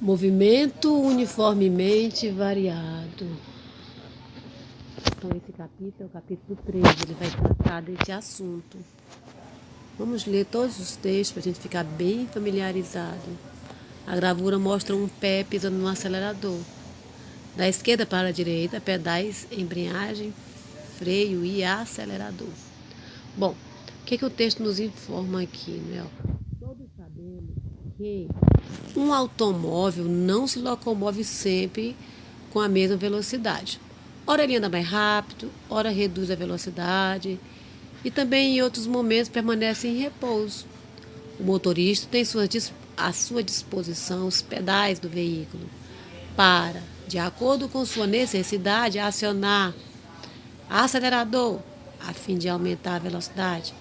Movimento uniformemente variado. Então, esse capítulo é o capítulo 13, ele vai tratar desse assunto. Vamos ler todos os textos para a gente ficar bem familiarizado. A gravura mostra um pé pisando no acelerador. Da esquerda para a direita, pedais, embreagem, freio e acelerador. Bom, o que o texto nos informa aqui, né? Todos sabemos que um automóvel não se locomove sempre com a mesma velocidade. Ora ele anda mais rápido, ora reduz a velocidade e também em outros momentos permanece em repouso. O motorista tem à sua disposição os pedais do veículo para, de acordo com sua necessidade, acionar acelerador a fim de aumentar a velocidade,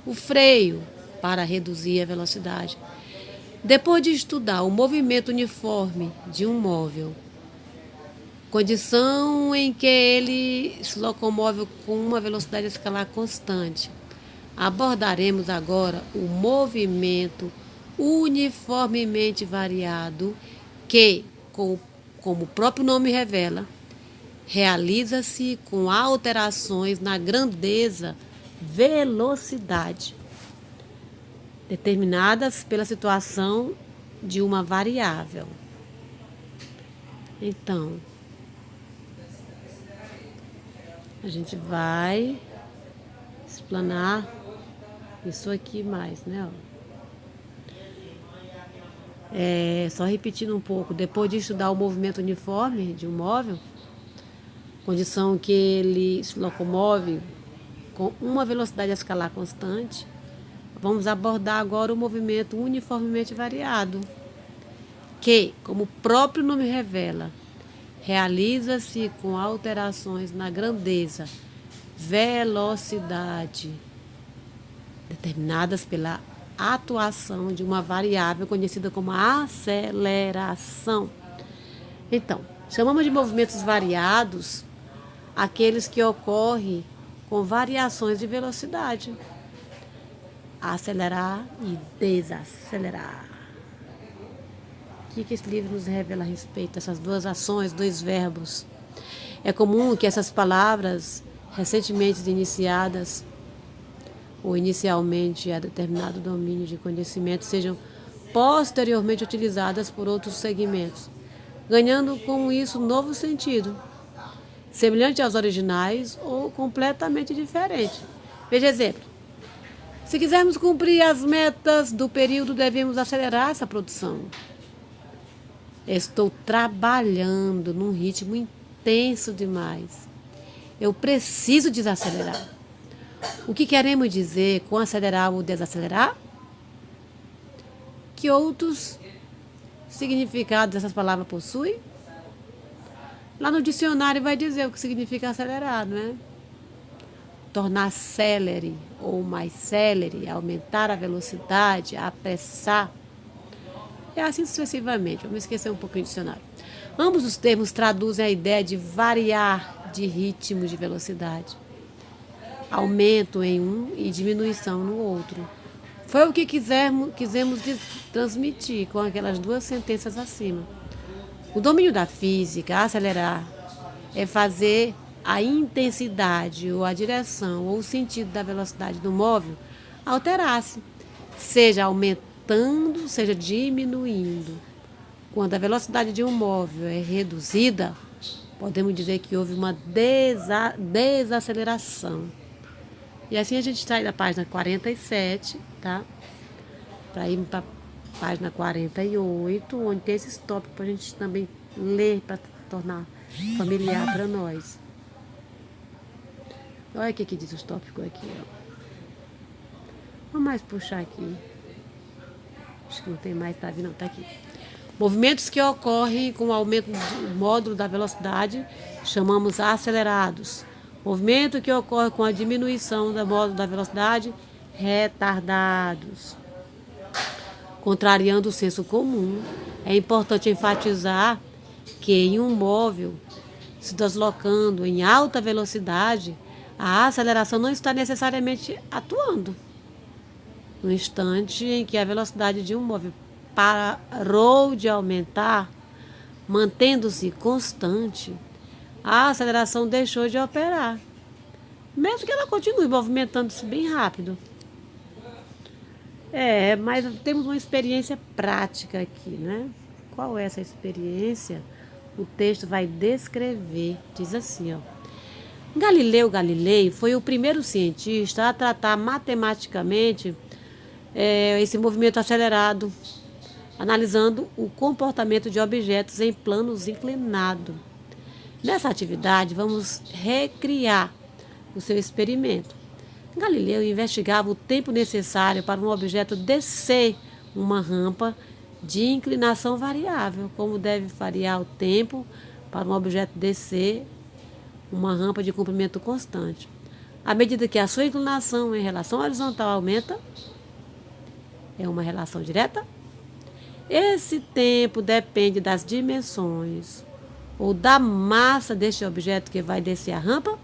o freio para reduzir a velocidade. Depois de estudar o movimento uniforme de um móvel, condição em que ele se locomove com uma velocidade escalar constante, abordaremos agora o movimento uniformemente variado que, como o próprio nome revela, realiza-se com alterações na grandeza, velocidade, determinadas pela situação de uma variável. Então, a gente vai explanar isso aqui mais, né? Só repetindo um pouco, depois de estudar o movimento uniforme de um móvel, condição que ele se locomove com uma velocidade escalar constante, vamos abordar agora o movimento uniformemente variado, que, como o próprio nome revela, realiza-se com alterações na grandeza, velocidade, determinadas pela atuação de uma variável conhecida como aceleração. Então, chamamos de movimentos variados aqueles que ocorrem com variações de velocidade. Acelerar e desacelerar. O que esse livro nos revela a respeito dessas duas ações, dois verbos? É comum que essas palavras, recentemente iniciadas ou inicialmente a determinado domínio de conhecimento, sejam posteriormente utilizadas por outros segmentos, ganhando com isso novo sentido, semelhante aos originais ou completamente diferente. Veja exemplo. Se quisermos cumprir as metas do período, devemos acelerar essa produção. Estou trabalhando num ritmo intenso demais. Eu preciso desacelerar. O que queremos dizer com acelerar ou desacelerar? Que outros significados essas palavras possuem? Lá no dicionário vai dizer o que significa acelerar, não é? Tornar célere ou mais célere, aumentar a velocidade, apressar. É assim sucessivamente. Vamos esquecer um pouquinho do dicionário. Ambos os termos traduzem a ideia de variar de ritmo de velocidade. Aumento em um e diminuição no outro. Foi o que quisemos transmitir com aquelas duas sentenças acima. O domínio da física, acelerar, é fazer a intensidade ou a direção ou o sentido da velocidade do móvel alterar-se, seja aumentando, seja diminuindo. Quando a velocidade de um móvel é reduzida, podemos dizer que houve uma desaceleração. E assim a gente sai da página 47, tá? Para ir para a página 48, onde tem esses tópicos para a gente também ler, para tornar familiar para nós. Olha o que diz os tópicos aqui, ó. Vamos mais puxar aqui. Acho que não tem mais, tá vendo? Não, tá aqui. Movimentos que ocorrem com o aumento do módulo da velocidade, chamamos acelerados. Movimento que ocorre com a diminuição do módulo da velocidade, retardados. Contrariando o senso comum, é importante enfatizar que em um móvel se deslocando em alta velocidade, a aceleração não está necessariamente atuando. No instante em que a velocidade de um móvel parou de aumentar, mantendo-se constante, a aceleração deixou de operar, mesmo que ela continue movimentando-se bem rápido. Mas temos uma experiência prática aqui, né? Qual é essa experiência? O texto vai descrever, diz assim, ó. Galileu Galilei foi o primeiro cientista a tratar matematicamente esse movimento acelerado, analisando o comportamento de objetos em planos inclinados. Nessa atividade, vamos recriar o seu experimento. Galileu investigava o tempo necessário para um objeto descer uma rampa de inclinação variável, como deve variar o tempo para um objeto descer uma rampa de comprimento constante. À medida que a sua inclinação em relação horizontal aumenta, é uma relação direta. Esse tempo depende das dimensões ou da massa deste objeto que vai descer a rampa.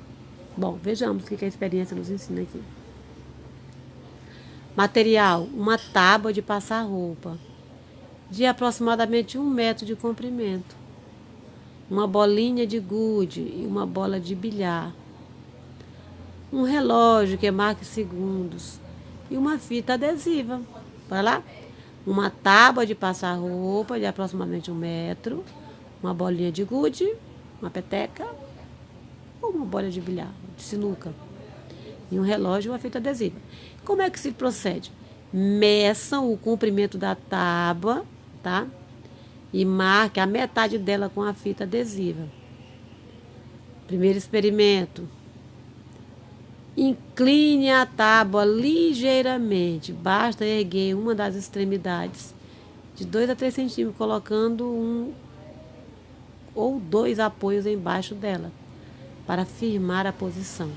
Bom, vejamos o que a experiência nos ensina aqui. Material: uma tábua de passar roupa, de aproximadamente 1 metro de comprimento. Uma bolinha de gude e uma bola de bilhar. Um relógio que marca segundos e uma fita adesiva. Bora lá? Uma tábua de passar roupa de aproximadamente 1 metro. Uma bolinha de gude, uma peteca ou uma bola de bilhar, de sinuca. E um relógio e uma fita adesiva. Como é que se procede? Meçam o comprimento da tábua, tá? E marque a metade dela com a fita adesiva. Primeiro experimento. Incline a tábua ligeiramente. Basta erguer uma das extremidades de 2 a 3 centímetros, colocando 1 ou 2 apoios embaixo dela, para firmar a posição.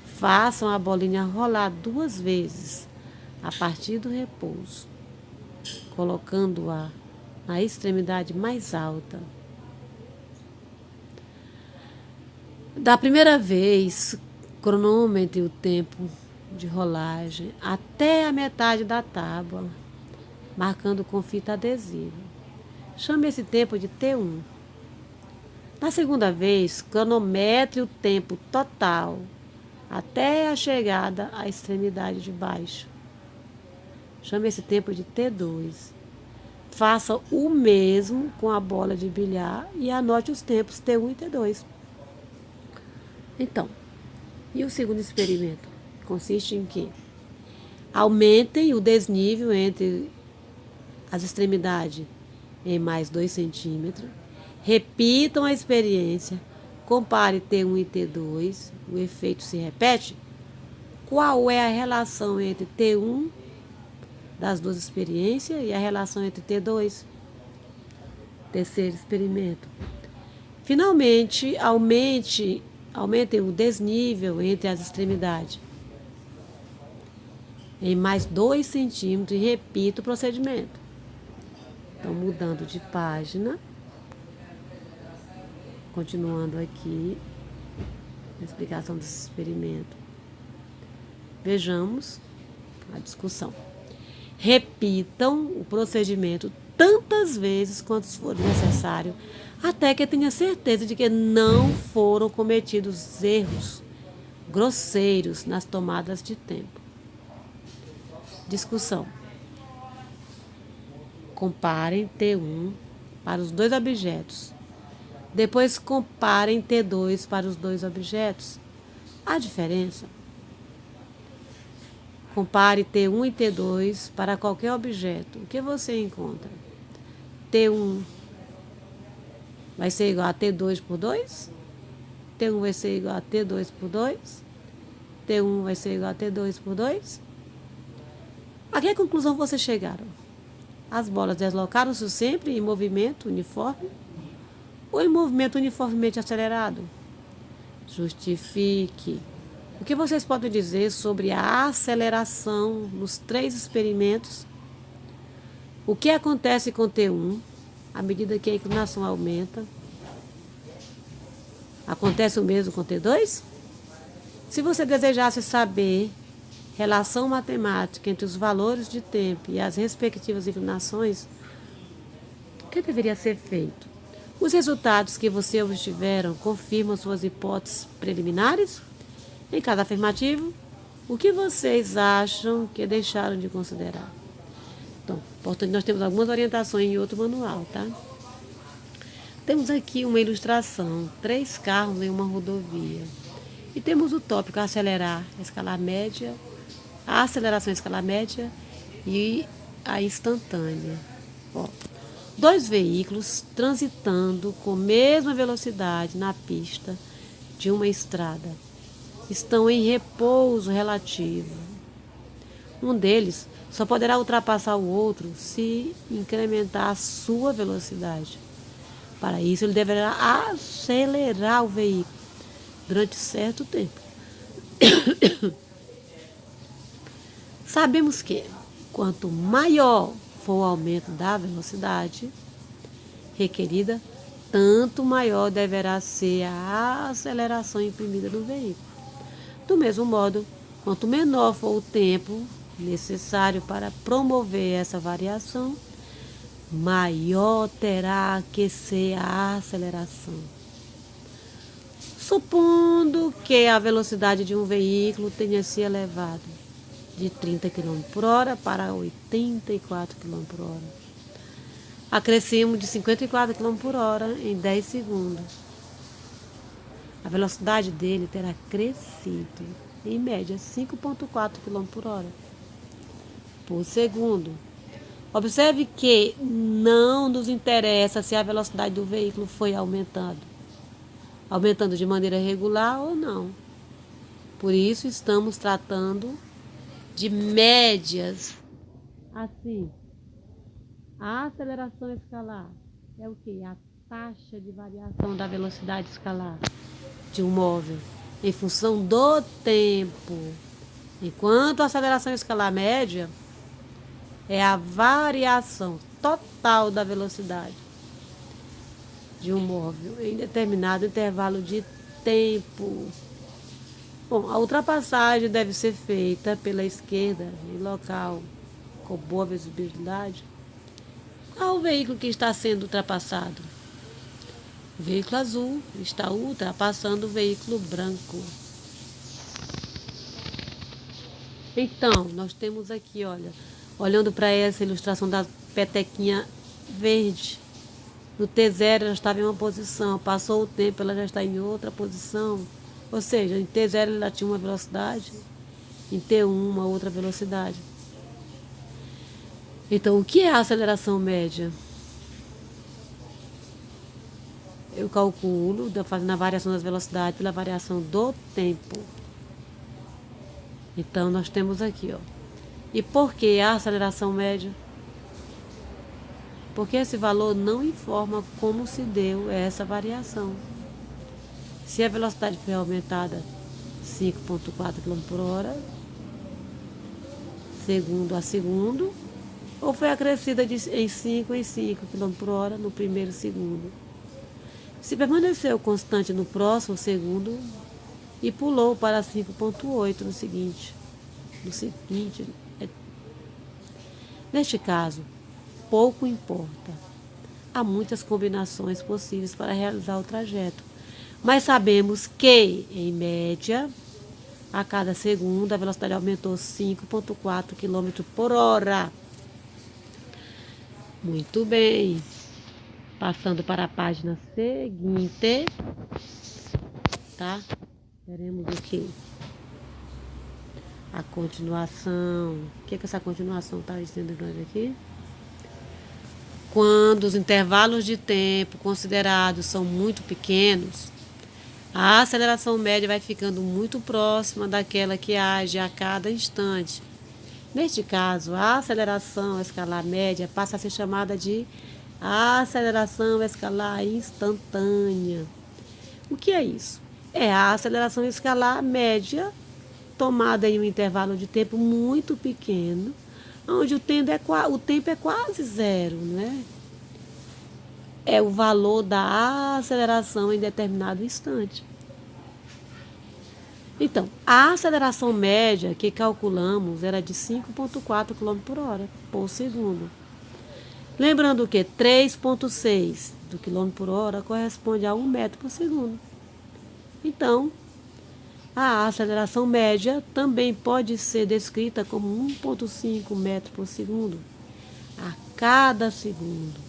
Façam a bolinha rolar 2 vezes, a partir do repouso, colocando-a na extremidade mais alta. Da primeira vez, cronometre o tempo de rolagem até a metade da tábua, marcando com fita adesiva. Chame esse tempo de T1. Na segunda vez, cronometre o tempo total até a chegada à extremidade de baixo. Chame esse tempo de T2. Faça o mesmo com a bola de bilhar e anote os tempos T1 e T2. Então, e o segundo experimento? Consiste em que aumentem o desnível entre as extremidades em mais 2 centímetros. Repitam a experiência. Compare T1 e T2. O efeito se repete. Qual é a relação entre T1 das duas experiências e a relação entre T2? Terceiro experimento. Finalmente, aumentem o desnível entre as extremidades em mais 2 centímetros e repita o procedimento. Então, mudando de página, continuando aqui a explicação desse experimento. Vejamos a discussão. Repitam o procedimento tantas vezes quanto for necessário, até que tenha certeza de que não foram cometidos erros grosseiros nas tomadas de tempo. Discussão. Comparem T1 para os 2 objetos. Depois comparem T2 para os 2 objetos. A diferença? Compare T1 e T2 para qualquer objeto. O que você encontra? T1 vai ser igual a T2 por 2? T1 vai ser igual a T2 por 2? T1 vai ser igual a T2 por 2? A que conclusão vocês chegaram? As bolas deslocaram-se sempre em movimento uniforme ou em movimento uniformemente acelerado? Justifique. O que vocês podem dizer sobre a aceleração nos 3 experimentos? O que acontece com T1 à medida que a inclinação aumenta? Acontece o mesmo com T2? Se você desejasse saber, relação matemática entre os valores de tempo e as respectivas inclinações, o que deveria ser feito? Os resultados que você obtiveram confirmam suas hipóteses preliminares? Em caso afirmativo, o que vocês acham que deixaram de considerar? Então, portanto, nós temos algumas orientações em outro manual, tá? Temos aqui uma ilustração, 3 carros em uma rodovia. E temos o tópico acelerar, escalar média, a aceleração escalar média e a instantânea. Ó, 2 veículos transitando com a mesma velocidade na pista de uma estrada estão em repouso relativo. Um deles só poderá ultrapassar o outro se incrementar a sua velocidade. Para isso, ele deverá acelerar o veículo durante certo tempo. Sabemos que, quanto maior for o aumento da velocidade requerida, tanto maior deverá ser a aceleração imprimida no veículo. Do mesmo modo, quanto menor for o tempo necessário para promover essa variação, maior terá que ser a aceleração. Supondo que a velocidade de um veículo tenha se elevado de 30 km por hora para 84 km por hora. Acrescimos de 54 km por hora em 10 segundos. A velocidade dele terá crescido, em média, 5,4 km por hora por segundo. Observe que não nos interessa se a velocidade do veículo foi aumentando de maneira regular ou não. Por isso, estamos tratando de médias. Assim, a aceleração escalar é o quê? A taxa de variação da velocidade escalar de um móvel em função do tempo. Enquanto a aceleração escalar média é a variação total da velocidade de um móvel em determinado intervalo de tempo. Bom, a ultrapassagem deve ser feita pela esquerda em local com boa visibilidade. Qual o veículo que está sendo ultrapassado? O veículo azul está ultrapassando o veículo branco. Então, nós temos aqui, olha, olhando para essa ilustração da petequinha verde. No T0 ela estava em uma posição, passou o tempo, ela já está em outra posição. Ou seja, em T0 ela tinha uma velocidade, em T1 uma outra velocidade. Então, o que é a aceleração média? Eu calculo, fazendo a variação das velocidades pela variação do tempo. Então, nós temos aqui, ó. E por que a aceleração média? Porque esse valor não informa como se deu essa variação. Se a velocidade foi aumentada 5,4 km por hora, segundo a segundo, ou foi acrescida em 5 km por hora no primeiro segundo. Se permaneceu constante no próximo segundo e pulou para 5,8 no seguinte. Neste caso, pouco importa. Há muitas combinações possíveis para realizar o trajeto, mas sabemos que, em média, a cada segundo a velocidade aumentou 5,4 km por hora. Muito bem. Passando para a página seguinte, tá? Veremos o que? A continuação. O que essa continuação está dizendo aqui? Quando os intervalos de tempo considerados são muito pequenos, a aceleração média vai ficando muito próxima daquela que age a cada instante. Neste caso, a aceleração escalar média passa a ser chamada de aceleração escalar instantânea. O que é isso? É a aceleração escalar média tomada em um intervalo de tempo muito pequeno, onde o tempo é quase zero, né? É o valor da aceleração em determinado instante. Então, a aceleração média que calculamos era de 5,4 km por hora por segundo. Lembrando que 3,6 do quilômetro por hora corresponde a 1 metro por segundo. Então, a aceleração média também pode ser descrita como 1,5 metros por segundo a cada segundo.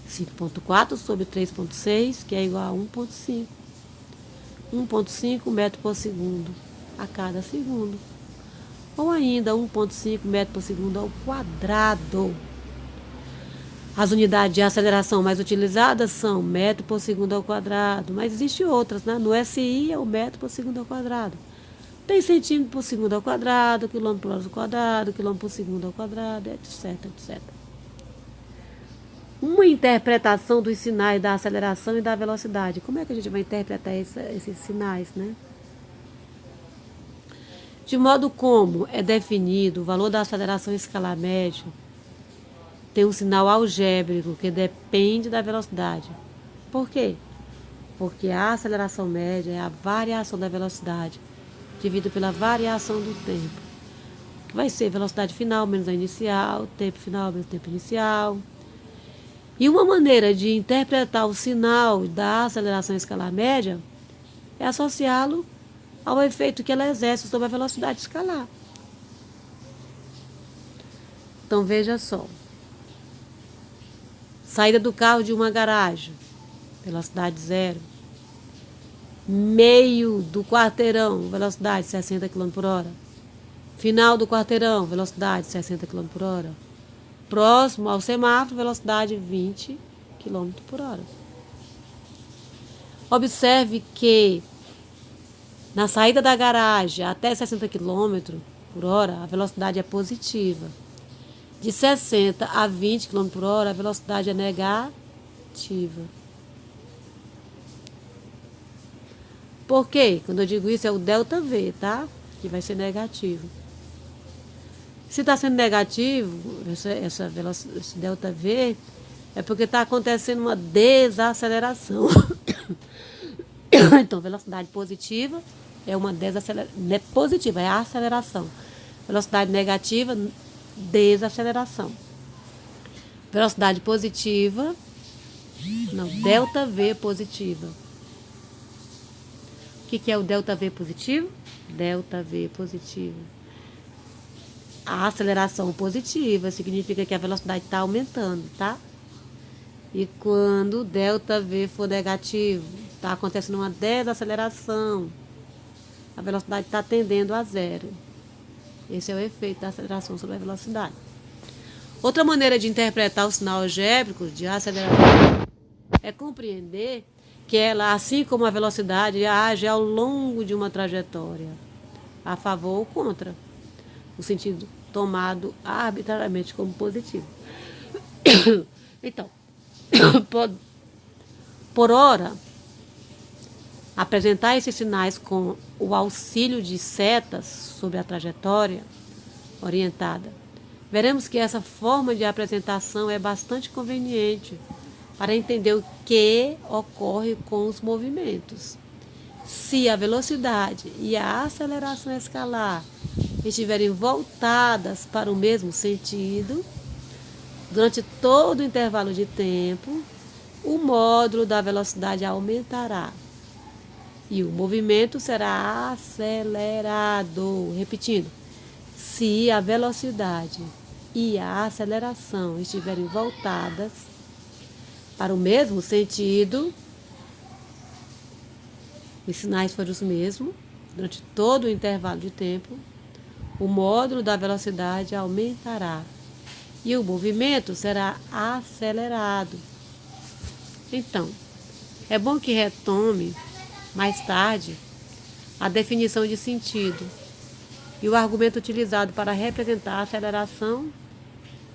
5,4 sobre 3,6, que é igual a 1,5. 1,5 metros por segundo a cada segundo. Ou ainda 1,5 metros por segundo ao quadrado. As unidades de aceleração mais utilizadas são metro por segundo ao quadrado, mas existem outras, né? No SI é o metro por segundo ao quadrado. Tem centímetro por segundo ao quadrado, quilômetro por hora ao quadrado, quilômetro por segundo ao quadrado, etc, etc. Uma interpretação dos sinais da aceleração e da velocidade. Como é que a gente vai interpretar esses sinais, né? De modo como é definido o valor da aceleração em escalar média, tem um sinal algébrico que depende da velocidade. Por quê? Porque a aceleração média é a variação da velocidade dividida pela variação do tempo. Que vai ser velocidade final menos a inicial, tempo final menos tempo inicial. E uma maneira de interpretar o sinal da aceleração em escalar média é associá-lo ao efeito que ela exerce sobre a velocidade escalar. Então veja só. Saída do carro de uma garagem, velocidade 0. Meio do quarteirão, velocidade 60 km por hora. Final do quarteirão, velocidade 60 km por hora. Próximo ao semáforo, velocidade 20 km por hora. Observe que na saída da garagem até 60 km por hora, a velocidade é positiva. De 60 a 20 km por hora, a velocidade é negativa. Por quê? Quando eu digo isso, é o ΔV, tá? Que vai ser negativo. Se está sendo negativo, esse ΔV, é porque está acontecendo uma desaceleração. Então, velocidade positiva é uma desaceleração. Não é positiva, é a aceleração. Velocidade negativa, desaceleração. Velocidade positiva, não, ΔV positiva. O que é o ΔV positivo? ΔV positivo. A aceleração positiva significa que a velocidade está aumentando, tá? E quando ΔV for negativo, está acontecendo uma desaceleração, a velocidade está tendendo a zero. Esse é o efeito da aceleração sobre a velocidade. Outra maneira de interpretar o sinal algébrico de aceleração é compreender que ela, assim como a velocidade, age ao longo de uma trajetória, a favor ou contra, o sentido tomado arbitrariamente como positivo. Então, por hora, apresentar esses sinais com o auxílio de setas sobre a trajetória orientada, veremos que essa forma de apresentação é bastante conveniente para entender o que ocorre com os movimentos. Se a velocidade e a aceleração escalar estiverem voltadas para o mesmo sentido, durante todo o intervalo de tempo, o módulo da velocidade aumentará e o movimento será acelerado. Repetindo, se a velocidade e a aceleração estiverem voltadas para o mesmo sentido, os sinais forem os mesmos, durante todo o intervalo de tempo, o módulo da velocidade aumentará e o movimento será acelerado. Então, é bom que retome mais tarde a definição de sentido e o argumento utilizado para representar a aceleração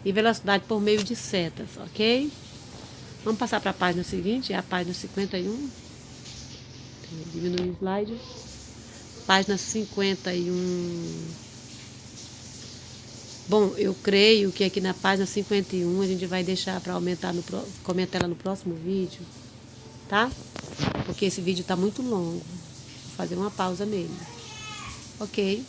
e velocidade por meio de setas, ok? Vamos passar para a página seguinte, é a página 51. Diminuir o slide. Página 51. Bom, eu creio que aqui na página 51 a gente vai deixar para aumentar, comentar ela no próximo vídeo, tá? Porque esse vídeo está muito longo. fazer uma pausa nele, ok?